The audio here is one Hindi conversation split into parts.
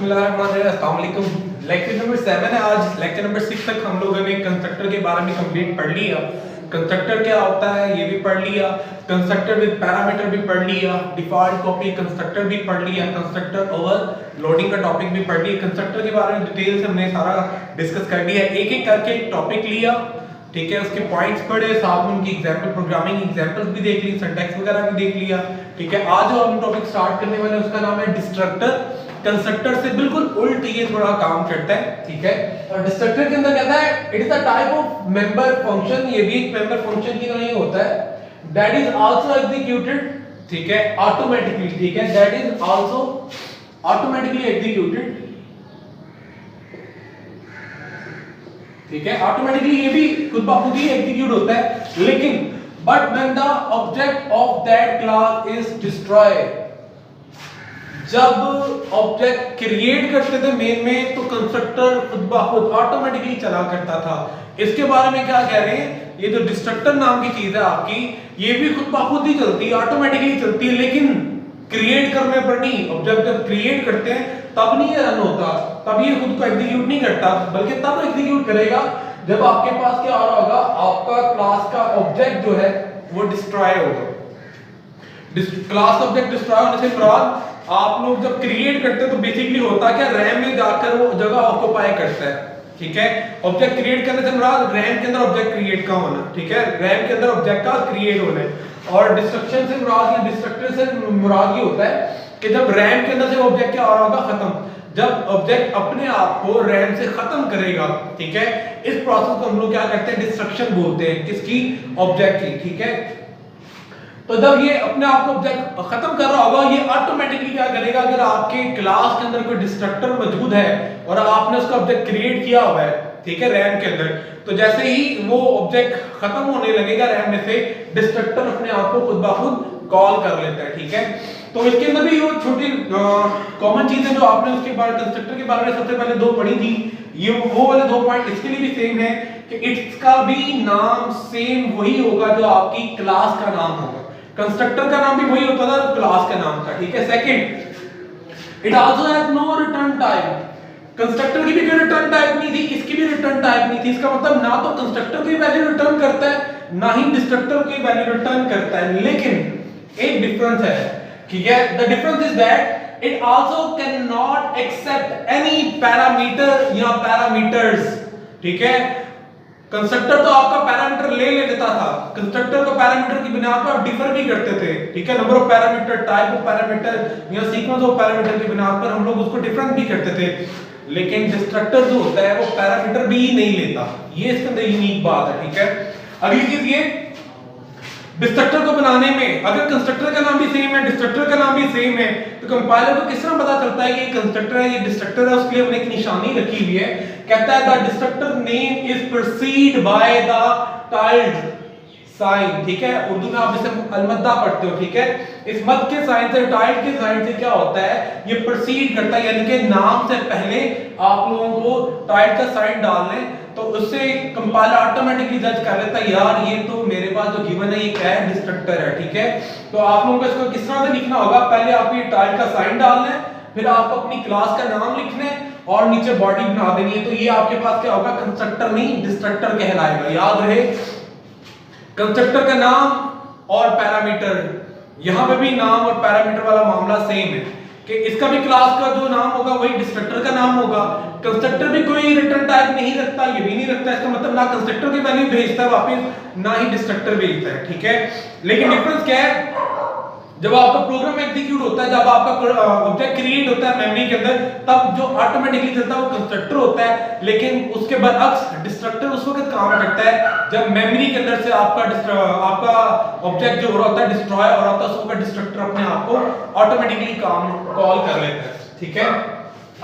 बिस्मिल्लाहिर्रहमानिर्रहीम, अस्सलाम वालेकुम। लेक्चर नंबर 7 है आज। लेक्चर नंबर 6 तक हम लोगों ने कंस्ट्रक्टर के बारे में कंप्लीट पढ़ लिया। कंस्ट्रक्टर क्या होता है ये भी पढ़ लिया, कंस्ट्रक्टर विद पैरामीटर भी पढ़ लिया, डिफॉल्ट कॉपी कंस्ट्रक्टर भी पढ़ लिया, कंस्ट्रक्टर ओवरलोडिंग का टॉपिक भी पढ़ लिया। कंस्ट्रक्टर के बारे में डिटेल से हमने सारा डिस्कस कर लिया, एक एक करके एक टॉपिक लिया, ठीक है, उसके पॉइंट्स पढ़े, साथ में उनकी एग्जांपल प्रोग्रामिंग एग्जांपल्स भी देख ली, सिंटैक्स वगैरह भी देख लिया, ठीक है। आज जो हम टॉपिक स्टार्ट करने वाले हैं उसका नाम है डिस्ट्रक्टर। कंस्ट्रक्टर से बिल्कुल उल्ट ये थोड़ा काम करता है, ठीक है। और डिस्ट्रक्टर के अंदर कहता है it is a type of member function, ये भी एक मेंबर फंक्शन की तरह ही होता है, दैट इज आल्सो एग्जीक्यूटेड, ठीक है, ऑटोमेटिकली, ठीक है, that is also automatically executed, ठीक है, ऑटोमेटिकली ये भी खुद ब खुद ही एग्जीक्यूट होता है, लेकिन but when the object of that class is destroyed, जब ऑब्जेक्ट क्रिएट करते थे मेन में तो कंस्ट्रक्टर खुद ब खुद ऑटोमेटिकली चला करता था। इसके बारे में क्या कह रहे हैं, ये जो डिस्ट्रक्टर नाम की चीज है आपकी, ये भी खुद ब खुद ही चलती है, ऑटोमेटिकली चलती है, लेकिन क्रिएट करने पर नहीं। ऑब्जेक्ट जब क्रिएट करते हैं तब नहीं ये रन होता, तब ये खुद को एग्जीक्यूट नहीं करता, बल्कि तब एग्जीक्यूट करेगा जब आपके पास क्या आ रहा होगा, आपका क्लास का ऑब्जेक्ट जो है वो डिस्ट्रॉय होगा। क्लास ऑब्जेक्ट डिस्ट्रॉय होने से मुराद आप लोग जब क्रिएट करते हैं तो बेसिकली होता क्या, रैम में जाकर वो जगह ऑक्यूपाई करता है, ठीक है। ऑब्जेक्ट क्रिएट करने से मुराद रैम के अंदर ऑब्जेक्ट क्रिएट का होना, ठीक है, रैम के अंदर ऑब्जेक्ट का क्रिएट होना है। और डिस्ट्रक्शन से मुराद या डिस्ट्रक्टर से मुराद ये होता है कि जब रैम के अंदर से ऑब्जेक्ट क्या आ रहा होगा, खत्म, जब ऑब्जेक्ट अपने आप को रैम से खत्म करेगा, ठीक है, इस प्रोसेस को हम लोग क्या करते हैं, डिस्ट्रक्शन बोलते हैं, किसकी, ऑब्जेक्ट की, ठीक है। तो जब ये अपने आप को ऑब्जेक्ट खत्म कर रहा होगा, ये ऑटोमेटिकली क्या करेगा, अगर आपके क्लास के अंदर कोई डिस्ट्रक्टर मौजूद है और आपने उसका ऑब्जेक्ट क्रिएट किया हुआ है, ठीक है, रैम के अंदर, तो जैसे ही वो ऑब्जेक्ट खत्म होने लगेगा रैम में से, डिस्ट्रक्टर अपने आप को खुद ब खुद कॉल कर लेता है, ठीक है। तो इसके अंदर भी वो छोटी कॉमन चीजें जो आपने उसके बारे कंस्ट्रक्टर के बारे में सबसे पहले दो पढ़ी थी, ये वो वाले दो पॉइंट इसके लिए भी सेम है कि इसका भी नाम सेम वही होगा जो आपकी क्लास का नाम होगा। कंस्ट्रक्टर का नाम भी वही होता था क्लास का नाम था, ठीक है। Second, it also has no return type. Constructor की भी कोई रिटर्न टाइप नहीं थी, इसकी भी रिटर्न टाइप नहीं थी। इसका मतलब ना तो कंस्ट्रक्टर की वैल्यू रिटर्न करता है, ना ही डिस्ट्रक्टर की वैल्यू रिटर्न करता है, लेकिन एक डिफरेंस है, ठीक है। The difference is that it also can not accept any parameter या पैरामीटर्स, ठीक है। कंस्ट्रक्टर तो आपका पैरामीटर ले लेता था, कंस्ट्रक्टर को पैरामीटर की बिना पर डिफर भी करते थे, ठीक है, number of parameter, type of parameter या सीक्वेंस ऑफ पैरामीटर की बिना पर हम लोग उसको डिफरेंट भी करते थे, लेकिन डिस्ट्रक्टर जो होता है वो पैरामीटर भी नहीं लेता। ये इसके अंदर यूनिक बात है, ठीक है। अगली चीज ये, डिस्ट्रक्टर को बनाने में अगर कंस्ट्रक्टर का नाम भी सेम है, डिस्ट्रक्टर का नाम भी सेम है, तो कंपाइलर को किस तरह पता चलता है कि ये कंस्ट्रक्टर है, ये डिस्ट्रक्टर है, उसके लिए हमने एक निशानी रखी हुई है, कहता है the destructor name is preceded by the tilde sign, ठीक है। उर्दू में आप इसे अलमद्दा पढ़ते हो, ठीक है। इस मद के साइन से, tilde के साइन से क्या होता है, ये प्रीसीड करता है, यानी कि नाम से पहले आप लोगों को tilde का साइन डालना है, तो उससे कंपाइलर ऑटोमेटिकली जज कर लेता है, यार ये तो मेरे पास जो गिवन है ये क्या है, डिस्ट्रक्टर है, ठीक है। तो आप लोगों को इसको किस तरह से लिखना होगा, पहले आपको ये tilde का साइन डालना है, फिर आपको अपनी क्लास का नाम लिखना है और नीचे बॉडी बना देनी है, तो ये आपके पास क्या होगा, कंस्ट्रक्टर नहीं डिस्ट्रक्टर कहलाएगा। याद रहे, कंस्ट्रक्टर का नाम और पैरामीटर, यहां पे भी नाम और पैरामीटर वाला मामला सेम है कि इसका भी क्लास का जो नाम होगा वही डिस्ट्रक्टर का नाम होगा। कंस्ट्रक्टर भी कोई रिटर्न टाइप नहीं रखता, ये भी नहीं रखता, इसका मतलब ना कंस्ट्रक्टर की वैल्यू भेजता है वापस, ना ही डिस्ट्रक्टर भेजता है, ठीक है। लेकिन डिफरेंस क्या है, जब आपका प्रोग्राम एग्जीक्यूट होता है, जब आपका ऑब्जेक्ट क्रिएट होता है मेमोरी के अंदर, तब जो ऑटोमेटिकली चलता है वो कंस्ट्रक्टर होता है, लेकिन उसके बरअक्स डिस्ट्रक्टर उस वक्त काम करता है जब मेमोरी के अंदर से आपका ऑब्जेक्ट जो हो रहा होता है डिस्ट्रॉय हो रहा होता है, उस वक्त डिस्ट्रक्टर अपने आप को ऑटोमेटिकली काम कॉल कर लेता है, ठीक है।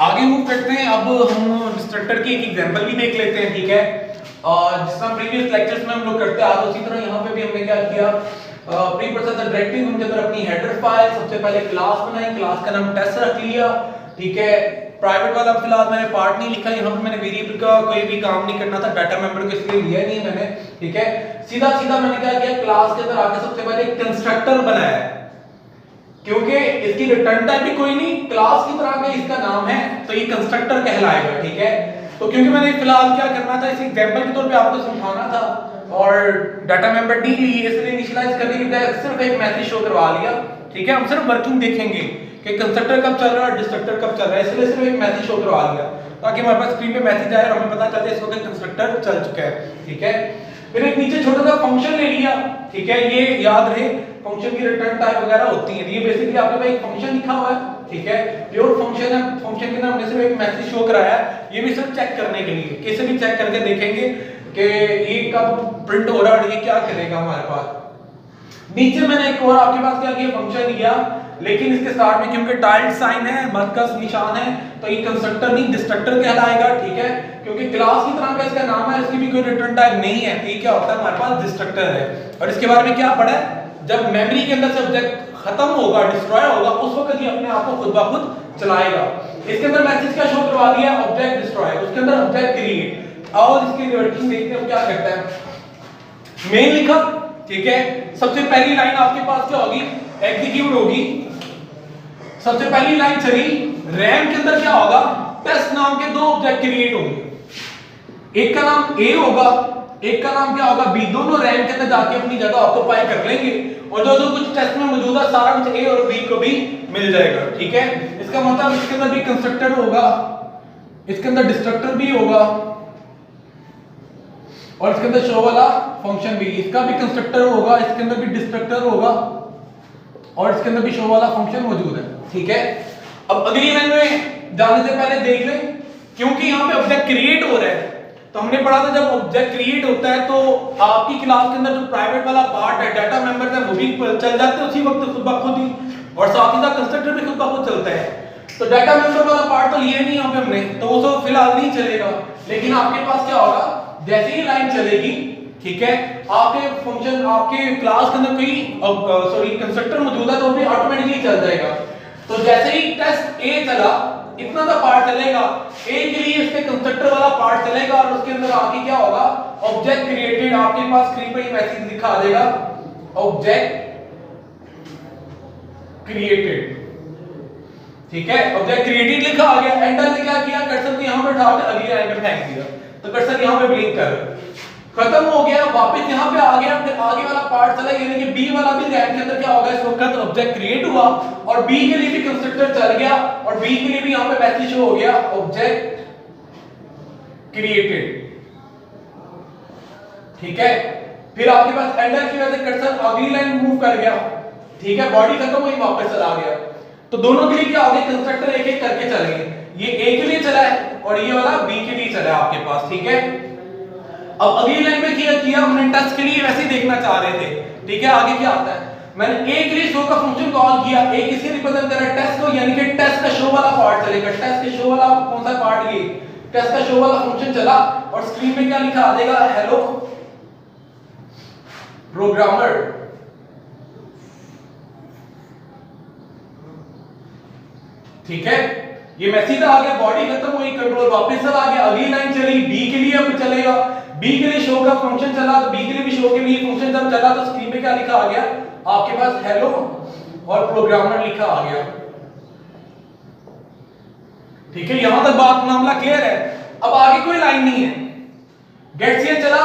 आगे मूव करते हैं, अब हम डिस्ट्रक्टर की एक एग्जांपल भी देख लेते हैं, ठीक है। और जिस तरह प्रीवियस लेक्चर्स में हम लोग करते आ रहे उसी तरह यहाँ पे भी हमने क्या किया, प्री प्रोसेसर डायरेक्टिव के अंदर अपनी हेडर फाइल सबसे पहले क्लास बनाई, क्लास का नाम टेस्ट रख लिया, ठीक है। प्राइवेट वाला फिलहाल मैंने पार्ट नहीं लिखा, यहाँ पे मैंने वेरिएबल का कोई भी काम नहीं करना था, डाटा मेंबर को इसलिए लिया नहीं मैंने, ठीक है। सीधा सीधा मैंने क्या किया, क्लास के अंदर आके सबसे पहले एक कंस्ट्रक्टर बनाया, क्योंकि इसकी रिटर्न टाइप भी कोई नहीं, क्लास की तरह का इसका नाम है, तो ये कंस्ट्रक्टर कहलाएगा। ठीक है, तो क्योंकि मैंने फिलहाल क्या करना था, इस एग्जांपल के तौर पे आपको समझाना था और डाटा मेंबर डी ली, इसलिए इनिशियलाइज करने के बजाय सिर्फ एक मैसेज शो करवा लिया। ठीक है, हम सिर्फ वर्किंग देखेंगे कि कंस्ट्रक्टर कब चल रहा है और डिस्ट्रक्टर कब चल रहा है, इसलिए सिर्फ एक मैसेज शो करवा लिया ताकि हमारे पास स्क्रीन पे मैसेज आए और हमें पता चले इस वक्त कंस्ट्रक्टर चल चुका है। ठीक है, फिर एक नीचे छोटा सा फंक्शन ले लिया। ठीक है, ये याद रहे फंक्शन की रिटर्न टाइप वगैरह होती है, ये बेसिकली आपके पास एक फंक्शन लिखा हुआ है। ठीक है, प्योर फंक्शन है, फंक्शन के अंदर हमने सिर्फ एक मैसेज शो कराया है, ये भी सिर्फ चेक करने के लिए, कैसे भी चेक करके देखेंगे कि ये कब प्रिंट हो रहा है और ये क्या करेगा हमारे पास। नीचे मैंने एक और आपके पास क्या किया, फंक्शन लिया, लेकिन इसके स्टार्ट में क्योंकि टाइल्ड साइन है, मरकज निशान है, तो ये कंस्ट्रक्टर नहीं डिस्ट्रक्टर कहलाएगा। ठीक है, क्योंकि क्लास की तरह का इसका नाम है, इसकी भी कोई रिटर्न टाइप नहीं है, तो ये क्या होता है हमारे पास डिस्ट्रक्टर है। और इसके बारे में क्या पढ़ा है, जब मेमोरी के अंदर से ऑब्जेक्ट खत्म होगा, डिस्ट्रॉय होगा, उस वक्त ये अपने आप को खुद ब खुद चलाएगा। इसके अंदर मैसेज क्या शो करवा दिया, ऑब्जेक्ट डिस्ट्रॉय, उसके अंदर ऑब्जेक्ट क्रिएट। और इसकी वर्किंग देखते हैं क्या करता है। मेन लिखा, ठीक है, सबसे पहली लाइन आपके पास क्या होगी, एग्जीक्यूट होगी। सबसे पहली लाइन चली, रैम के अंदर क्या होगा, टेस्ट नाम के दो ऑब्जेक्ट क्रिएट होंगे, एक का नाम ए होगा, एक का नाम क्या होगा बी, दोनों रैम के अंदर जाके अपनी जगह ऑक्यूपाई कर लेंगे और जो जो कुछ टेस्ट में मौजूद है सारा कुछ ए और बी को भी मिल जाएगा। ठीक है, इसका मतलब इसके अंदर भी कंस्ट्रक्टर होगा, इसके अंदर डिस्ट्रक्टर भी होगा और इसके अंदर शो वाला फंक्शन भी, इसका भी कंस्ट्रक्टर होगा, इसके अंदर भी डिस्ट्रक्टर होगा और इसके अंदर भी शो वाला फंक्शन मौजूद है। ठीक है, अब अगली लाइन में जाने से पहले देख लें, क्योंकि यहाँ पे ऑब्जेक्ट क्रिएट हो रहा है, तो हमने पढ़ा था जब ऑब्जेक्ट क्रिएट होता है तो आपकी क्लास के अंदर जो प्राइवेट वाला पार्ट है, डाटा मेंबर है, वो भी चल जाते हैं उसी वक्त खुद ब खुद ही, और साथ ही साथ कंस्ट्रक्टर भी खुद ब खुद चलता है। तो डाटा मेंबर वाला पार्ट तो लिया नहीं यहाँ पे हमने, तो वो तो फिलहाल नहीं चलेगा, लेकिन आपके पास क्या होगा, जैसे ही लाइन चलेगी, ठीक है, आपके फंक्शन आपके क्लास के अंदर कोई कंस्ट्रक्टर मौजूद है तो वो भी ऑटोमेटिकली चल जाएगा। तो जैसे ही टेस्ट ए चला, इतना सा पार्ट चलेगा, ए के लिए इसके कंस्ट्रक्टर वाला पार्ट चलेगा और उसके अंदर आके क्या होगा, ऑब्जेक्ट क्रिएटेड, आपके पास स्क्रीन पे मैसेज दिखा देगा, ऑब्जेक्ट क्रिएटेड। ठीक है, ऑब्जेक्ट क्रिएटेड लिखा आ गया, एंटर ने क्या किया, कर्सर को यहां पे उठाकर अगली लाइन पे फेंक दिया, तो कर्सर यहां पे ब्लिंक कर खत्म हो गया, वापस यहां पे आ गया, फिर आगे वाला पार्ट चला, यानी कि बी वाला भी रैम के अंदर क्या होगा, इस वक्त ऑब्जेक्ट क्रिएट हुआ और बी के लिए भी कंस्ट्रक्टर चल गया और बी के लिए भी यहां पे मैसेज शो हो गया, ऑब्जेक्ट क्रिएटेड। ठीक है, फिर आपके पास एंटर की वजह से कर्सर अगली लाइन मूव कर गया। ठीक है, बॉडी खत्म हुई, वापस चला गया, तो दोनों के लिए क्या हो गया, कंस्ट्रक्टर एक एक करके चलेंगे, ये ए के लिए चला है और ये वाला बी के लिए चला है आपके पास। ठीक है, अब अगली लाइन में किया हमने टेस्ट के लिए वैसे ही देखना चाह रहे थे। ठीक है, आगे क्या आता है, मैंने ए के लिए शो का फंक्शन कॉल किया, ए किसे रिप्रेजेंट कर रहा है, टेस्ट को, यानी कि टेस्ट का शो वाला पार्ट चलेगा, टेस्ट के शो वाला कौन सा पार्ट, ये टेस्ट का शो वाला फंक्शन चला और स्क्रीन में क्या लिखा आ जाएगा, हेलो प्रोग्रामर। ठीक है, ये मैसेज आ गया, बॉडी खत्म हुई, कंट्रोल वापस चला आ गया, अगली लाइन चली, बी के लिए अब चलेगा, बी के लिए शो का फंक्शन चला, तो बी के लिए भी शो के लिए फंक्शन जब चला तो स्क्रीन पे क्या लिखा आ गया, आपके पास हेलो और प्रोग्रामर लिखा आ गया। ठीक है, यहां तक बात मामला क्लियर है। अब आगे कोई लाइन नहीं है, गेट सी चला,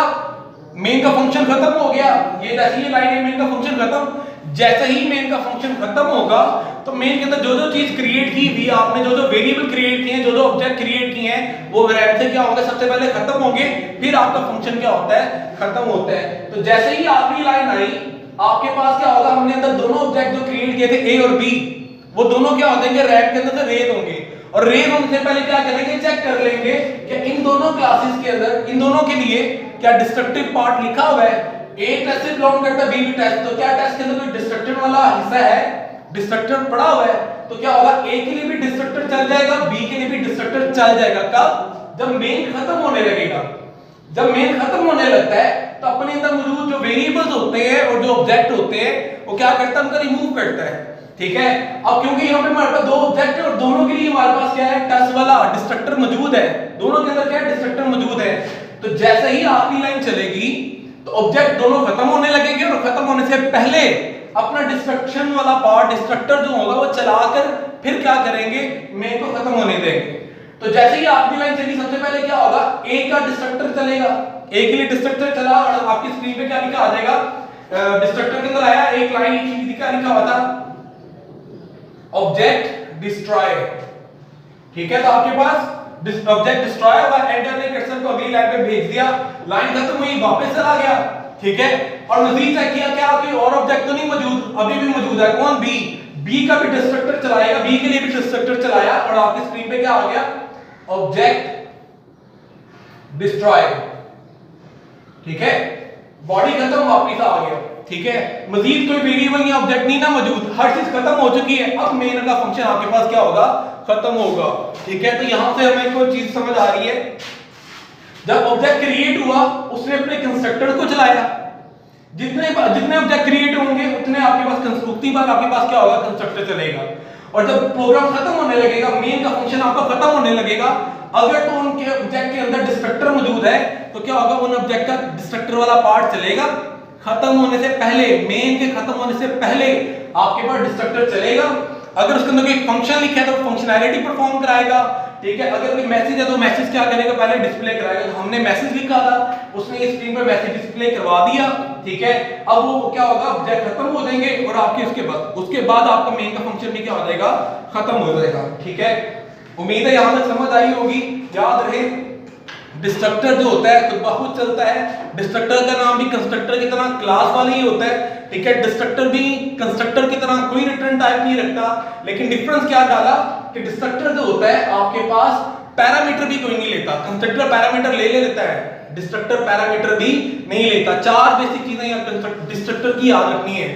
मेन का फंक्शन खत्म हो गया, ये जैसे ही लाइन है मेन का फंक्शन खत्म, जैसे ही मेन का फंक्शन खत्म होगा तो मेन के अंदर जो जो चीज क्रिएट की हुई आपने, जो जो वेरिएबल क्रिएट किए हैं, जो जो ऑब्जेक्ट क्रिएट किए हैं, वो रैम से क्या होगा, सबसे पहले खत्म होंगे, फिर आपका फंक्शन क्या होता है, खत्म होता है। तो जैसे ही आखिरी लाइन आई, आपके पास क्या होगा, हमने अंदर दोनों ऑब्जेक्ट जो क्रिएट किए थे ए और बी, वो दोनों क्या हो जाएंगे, रैम के अंदर से रेज होंगे और रेज होने से पहले क्या करेंगे, चेक कर लेंगे कि इन दोनों क्लासेस के अंदर, इन दोनों के लिए क्या डिस्ट्रक्टिव पार्ट लिखा हुआ है, ए टेस्ट से बिलोंग करता है, बी भी टेस्ट, तो क्या टेस्ट के अंदर कोई डिस्ट्रक्टर वाला हिस्सा है, डिस्ट्रक्टर पड़ा हुआ है, तो क्या होगा, ए के लिए भी डिस्ट्रक्टर चल जाएगा, बी के लिए भी डिस्ट्रक्टर चल जाएगा। कब, जब मेन खत्म होने लगेगा, जब मेन खत्म होने लगता है तो अपने अंदर मौजूद जो वेरिएबल्स होते हैं और जो ऑब्जेक्ट होते हैं वो क्या करता है, उनका रिमूव करता है। ठीक है, अब क्योंकि यहाँ पे हमारे पास दो ऑब्जेक्ट है और दोनों के लिए हमारे पास क्या है, टेस्ट वाला डिस्ट्रक्टर मौजूद है, दोनों के अंदर क्या है, डिस्ट्रक्टर मौजूद है। तो जैसे ही आखिरी लाइन चलेगी तो ऑब्जेक्ट दोनों खत्म होने लगेंगे और खत्म होने से पहले अपना डिस्ट्रक्शन वाला पार्ट डिस्ट्रक्टर जो होगा वो चलाकर फिर क्या करेंगे, मेन को खत्म होने देंगे। तो जैसे ही आपकी लाइन चली सबसे पहले क्या होगा, ए का डिस्ट्रक्टर चलेगा, ए के लिए डिस्ट्रक्टर चला और आपकी स्क्रीन पे क्या लिखा आ जाएगा, डिस्ट्रक्टर के अंदर आया एक लाइन लिखी थी, क्या लिखा हुआ था, ऑब्जेक्ट डिस्ट्रॉय। ठीक है, तो आपके पास ऑब्जेक्ट डिस्ट्रॉय हुआ, एंटर ने कर्सर को अगली लाइन पे भेज दिया, लाइन खत्म हुई, वापस चला गया। ठीक है, और मजीद चेक किया क्या कोई और ऑब्जेक्ट तो नहीं मौजूद, अभी भी मौजूद है, कौन, बी, बी का भी डिस्ट्रक्टर चलाएगा, बी के लिए भी डिस्ट्रक्टर चलाया और आपकी स्क्रीन पे क्या आ गया, ऑब्जेक्ट डिस्ट्रॉय। ठीक है, बॉडी खत्म, वापस आ गया। ठीक है, मजीद कोई वेरिएबल या ऑब्जेक्ट नहीं ना मौजूद, हर चीज खत्म हो चुकी है, अब मेन का फंक्शन आपके पास क्या होगा, खत्म होगा। ठीक है, तो यहां से हमें कोई चीज समझ आ रही है, जब ऑब्जेक्ट क्रिएट हुआ उसने अपने कंस्ट्रक्टर को चलाया, जितने ऑब्जेक्ट क्रिएट होंगे उतने आपके पास उतनी बार आपके पास क्या होगा, कंस्ट्रक्टर चलेगा। और जब प्रोग्राम खत्म होने लगेगा, मेन का फंक्शन आपका खत्म होने लगेगा, अगर तो उनके ऑब्जेक्ट के अंदर डिस्ट्रक्टर मौजूद है तो क्या होगा, उन ऑब्जेक्ट का डिस्ट्रक्टर वाला पार्ट चलेगा, खत्म होने से पहले, मेन के खत्म होने से पहले आपके पास डिस्ट्रक्टर चलेगा। अगर उसके अंदर कोई फंक्शन लिखा है तो फंक्शनैलिटी परफॉर्म कराएगा। ठीक है, अगर कोई मैसेज है तो मैसेज क्या करेगा, पहले डिस्प्ले कराएगा। तो हमने मैसेज लिखा था, उसने इस स्क्रीन पर मैसेज डिस्प्ले करवा दिया। ठीक है, अब वो क्या होगा, ऑब्जेक्ट खत्म हो जाएंगे और आपके उसके बाद आपका मेन का फंक्शन भी क्या हो जाएगा, खत्म हो जाएगा। ठीक है, उम्मीद है यहां तक समझ आई होगी। याद रहे, डिस्ट्रक्टर जो होता है खुद ब खुद चलता है, डिस्ट्रक्टर का नाम भी कंस्ट्रक्टर की तरह क्लास वाला ही होता है। ठीक है, डिस्ट्रक्टर भी कंस्ट्रक्टर की तरह कोई रिटर्न टाइप नहीं रखता, लेकिन डिफरेंस क्या डाला कि डिस्ट्रक्टर जो होता है आपके पास पैरामीटर भी कोई नहीं लेता, कंस्ट्रक्टर पैरामीटर ले लेता है, डिस्ट्रक्टर पैरामीटर भी नहीं लेता। चार बेसिक चीजें यहां डिस्ट्रक्टर की याद रखनी है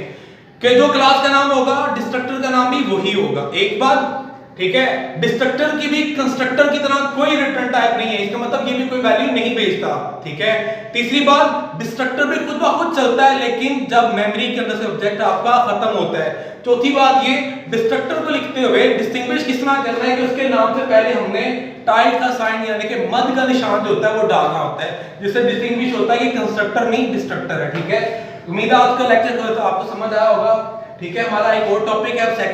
कि जो क्लास का नाम होगा डिस्ट्रक्टर का नाम भी वही होगा, एक बात। ठीक है, डिस्ट्रक्टर की भी कंस्ट्रक्टर की तरह कोई रिटर्न टाइप नहीं है, इसका मतलब ये भी कोई वैल्यू नहीं भेजता। ठीक है, तीसरी बात, डिस्ट्रक्टर भी खुद ब खुद चलता है लेकिन जब मेमोरी के अंदर से ऑब्जेक्ट आपका खत्म होता है। चौथी बात, ये डिस्ट्रक्टर को लिखते हुए डिस्टिंग्विश किस तरह करना है कि उसके नाम से पहले हमने टाइप का साइन यानी कि मद का निशान जो होता है वो डालना होता है, जिससे डिस्टिंग्विश होता है कि कंस्ट्रक्टर नहीं डिस्ट्रक्टर है। ठीक है, उम्मीद है आज का लेक्चर आपको समझ आया होगा। ठीक है, हमारा एक और टॉपिक है, अब सेकंड